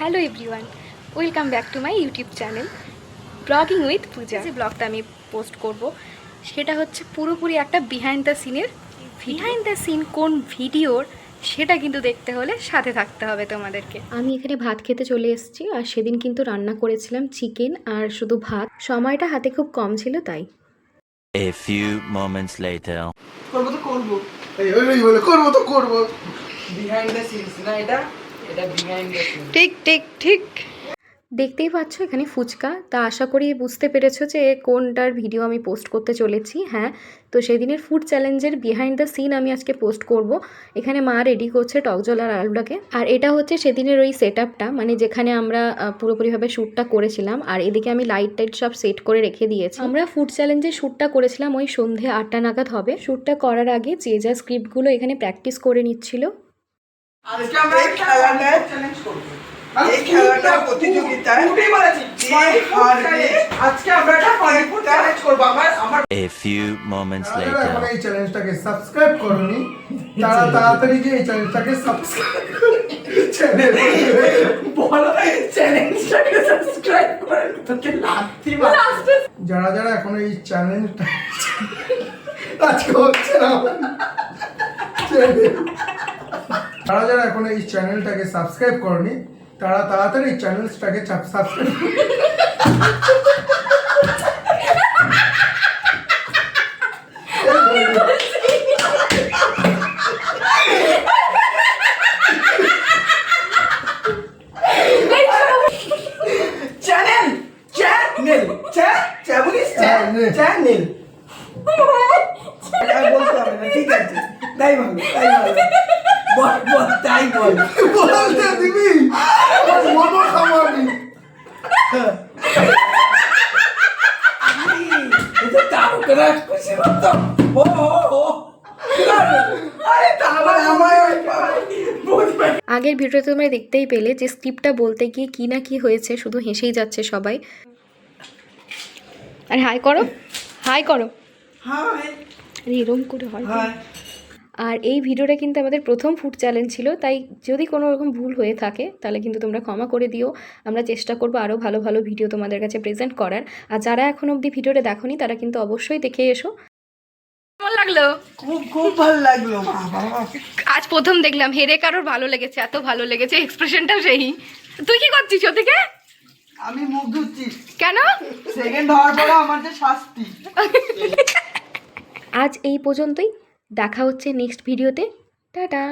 Hello everyone, welcome back to my YouTube channel ব্লগিং with Puja. যে ব্লগটা আমি পোস্ট করব সেটা হচ্ছে পুরোপুরি একটা বিহাইন্ড দ্য সিন কোন ভিডিওর সেটা কিন্তু দেখতে হলে সাথে থাকতে হবে তোমাদেরকে। আমি এখানে ভাত খেতে চলে এসেছি, আর সেদিন কিন্তু রান্না করেছিলাম চিকেন আর শুধু ভাত। সময়টা হাতে খুব কম ছিল তাই। A few moments later. Behind the scenes না, এটা বিহাইন্ড দ্য সিনস। ঠিক ঠিক ঠিক, দেখতেই পাচ্ছ এখানে ফুচকা। তা আশা করি বুঝতে পেরেছো যে কোনটার ভিডিও আমি পোস্ট করতে চলেছি। হ্যাঁ, তো সেদিনের ফুড চ্যালেঞ্জের বিহাইন্ড দ্য সিন আমি আজকে পোস্ট করব। এখানে মা রেডি করছে টকজল আর আলুটাকে, আর এটা হচ্ছে সেদিনের ওই সেট আপটা, মানে যেখানে আমরা পুরোপুরিভাবে শ্যুটটা করেছিলাম। আর এদিকে আমি লাইট টাইট সব সেট করে রেখে দিয়েছি। আমরা ফুড চ্যালেঞ্জের শ্যুটটা করেছিলাম ওই সন্ধে 8টা নাগাদ হবে। শ্যুটটা করার আগে যে যা স্ক্রিপ্টগুলো এখানে প্র্যাকটিস করে নিচ্ছিল। আজকে আমরা খেলাটা চ্যালেঞ্জ করব। এই খেলাটা প্রতিযোগিতায় আজকে আমরা একটা পানিপুর চ্যালেঞ্জ করব। আমার A few moments later. এখন এই চ্যালেঞ্জটাকে সাবস্ক্রাইব করনি, তারা তাড়াতাড়ি গিয়ে এই চ্যালেঞ্জটাকে সাবস্ক্রাইব বলো চ্যালেঞ্জটাকে সাবস্ক্রাইব করেন, তোকে লাথি মারতে। যারা যারা এখন এই চ্যালেঞ্জটা আজকে হচ্ছে না, যারা যারা এখন এই চ্যানেলটাকে সাবস্ক্রাইব করনি তারা তাড়াতাড়ি এই চ্যানেলটাকে সাবস্ক্রাইব চ্যানেল বলতে হবে না, ঠিক আছে, তাই ভালো বল তাই বল বলতে দিবি মনো খামাবি। এটা তাও করে খুশি হতো। ও আরে তাহলে আমায় বুঝবে। আগের ভিডিওতে তোমরা দেখতেই পেলে যে স্ক্রিপ্টটা বলতে গিয়ে কী না কী হয়েছে, শুধু হেসেই যাচ্ছে সবাই। আরে হাই করো, হাই করো, হাই আরে এরম করে হয়। হাই। আর এই ভিডিওটা কিন্তু আমাদের প্রথম ফুড চ্যালেঞ্জ ছিল, তাই যদি কোনো রকম ভুল হয়ে থাকে তাহলে কিন্তু তোমরা ক্ষমা করে দিও। আমরা চেষ্টা করবো আরও ভালো ভালো ভিডিও তোমাদের কাছে প্রেজেন্ট করার। আর যারা এখন অবধি ভিডিওটা দেখোনি তারা কিন্তু অবশ্যই দেখে এসো। কেমন লাগলো? খুব ভালো লাগলো। আজ প্রথম দেখলাম হেরে কারোর ভালো লেগেছে, এত ভালো লেগেছে, এক্সপ্রেশনটা সেই। তুই কি করছিস ওদিকে? আমি মুখ ধুচ্ছি। কেন? সেকেন্ড হওয়ার পরে আমার যে শাস্তি। আজ এই পর্যন্তই, দেখা হচ্ছে নেক্সট ভিডিওতে। টাটা।